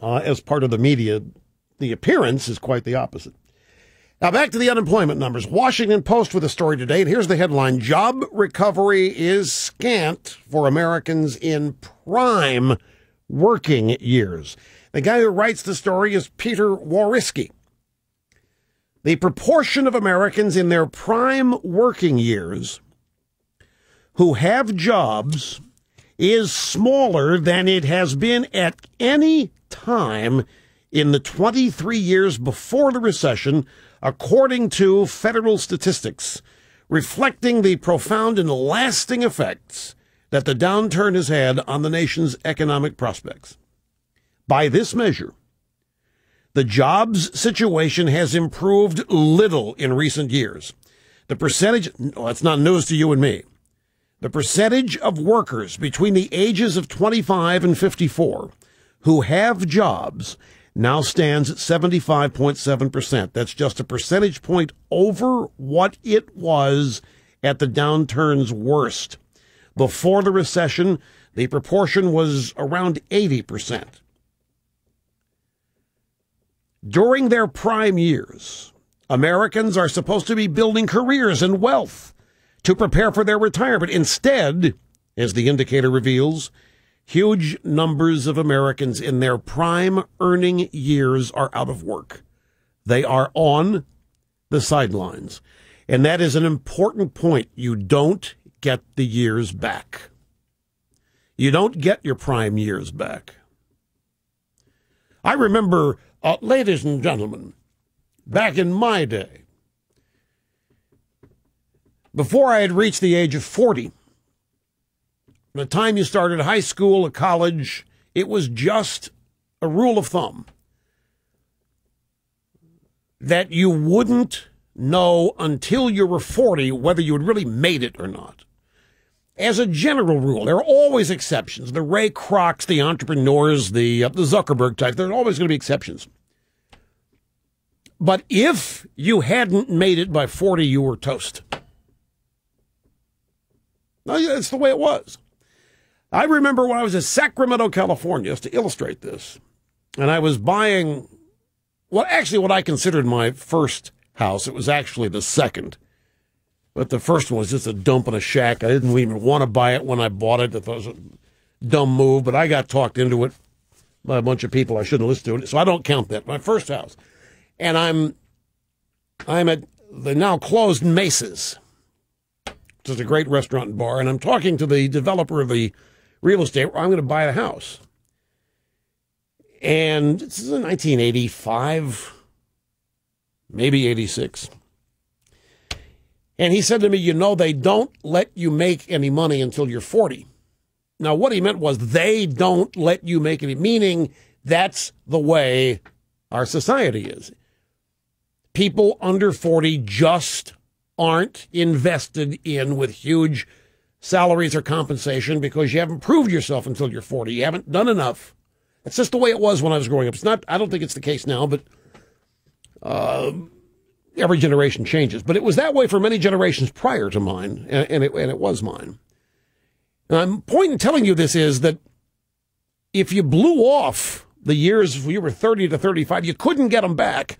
as part of the media. The appearance is quite the opposite. Now back to the unemployment numbers. Washington Post with a story today, and here's the headline: Job recovery is scant for Americans in prime working years. The guy who writes the story is Peter Whoriskey. The proportion of Americans in their prime working years who have jobs is smaller than it has been at any time in the 23 years before the recession, according to federal statistics, reflecting the profound and lasting effects that the downturn has had on the nation's economic prospects. By this measure, the jobs situation has improved little in recent years. The percentage, well, that's not news to you and me. The percentage of workers between the ages of 25 and 54 who have jobs now stands at 75.7%. That's just a percentage point over what it was at the downturn's worst. Before the recession, the proportion was around 80%. During their prime years, Americans are supposed to be building careers and wealth to prepare for their retirement. Instead, as the indicator reveals, huge numbers of Americans in their prime earning years are out of work. They are on the sidelines. And that is an important point. You don't get the years back. You don't get your prime years back. I remember, ladies and gentlemen, back in my day, before I had reached the age of 40, by the time you started high school or college, it was just a rule of thumb that you wouldn't know until you were 40 whether you had really made it or not. As a general rule, there are always exceptions. The Ray Krocs, the entrepreneurs, the Zuckerberg types, there are always going to be exceptions. But if you hadn't made it by 40, you were toast. That's the way it was. I remember when I was in Sacramento, California, just to illustrate this, and I was buying, what I considered my first house. It was actually the second, but the first one was just a dump in a shack. I didn't even want to buy it when I bought it. I thought it was a dumb move, but I got talked into it by a bunch of people I shouldn't listen to, so I don't count that. My first house. And I'm at the now closed Mace's, which is a great restaurant and bar, and I'm talking to the developer of the real estate where I'm going to buy a house. And this is in 1985, maybe 86. And he said to me, they don't let you make any money until you're 40. Now, what he meant was they don't let you make any, meaning that's the way our society is. People under 40 just aren't invested in with huge salaries or compensation because you haven't proved yourself until you're 40. You haven't done enough. It's just the way it was when I was growing up. It's not, I don't think it's the case now, but every generation changes. But it was that way for many generations prior to mine, and it was mine. And my point in telling you this is that if you blew off the years you were 30 to 35, you couldn't get them back.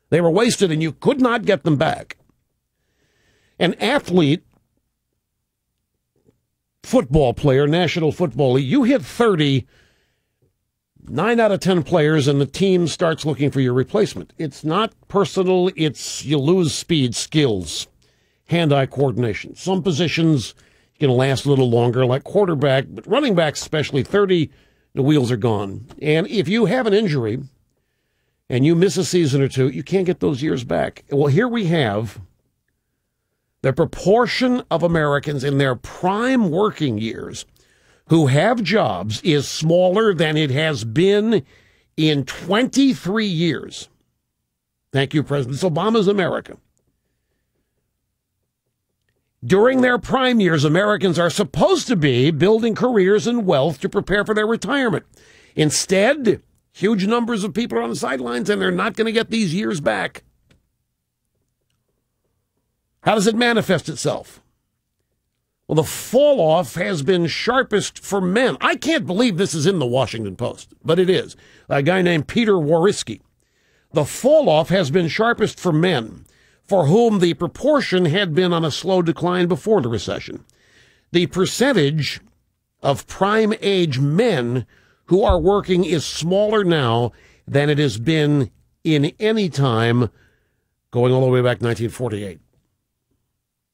They were wasted, and you could not get them back. An athlete, football player, National Football League, you hit 30, 9 out of 10 players, and the team starts looking for your replacement. It's not personal. It's you lose speed, skills, hand-eye coordination. Some positions can last a little longer, like quarterback, but running backs, especially 30, the wheels are gone. And if you have an injury and you miss a season or two, you can't get those years back. Well, here we have the proportion of Americans in their prime working years who have jobs is smaller than it has been in 23 years. Thank you, President Obama's America. During their prime years, Americans are supposed to be building careers and wealth to prepare for their retirement. Instead, huge numbers of people are on the sidelines, and they're not going to get these years back. How does it manifest itself? Well, the fall off has been sharpest for men. I can't believe this is in the Washington Post, but it is. A guy named Peter Whoriskey. The fall off has been sharpest for men, for whom the proportion had been on a slow decline before the recession. The percentage of prime age men who are working is smaller now than it has been in any time going all the way back to 1948.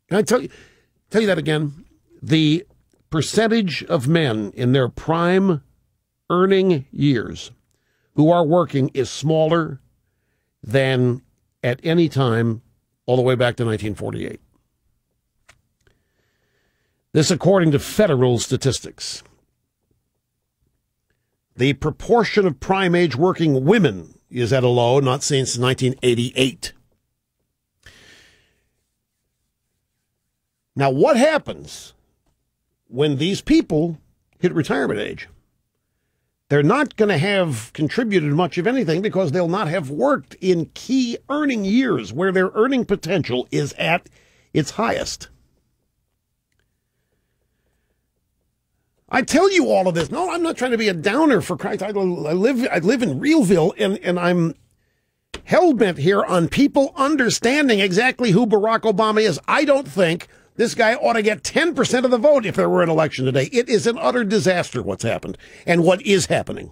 Can I tell you that again? The percentage of men in their prime earning years who are working is smaller than at any time all the way back to 1948. This according to federal statistics. The proportion of prime age working women is at a low not seen since 1988. Now, what happens when these people hit retirement age? They're not going to have contributed much of anything because they'll not have worked in key earning years where their earning potential is at its highest. I tell you all of this. No, I'm not trying to be a downer, for Christ. I live in Realville, and I'm hell-bent here on people understanding exactly who Barack Obama is. I don't think this guy ought to get 10% of the vote if there were an election today. It is an utter disaster what's happened and what is happening.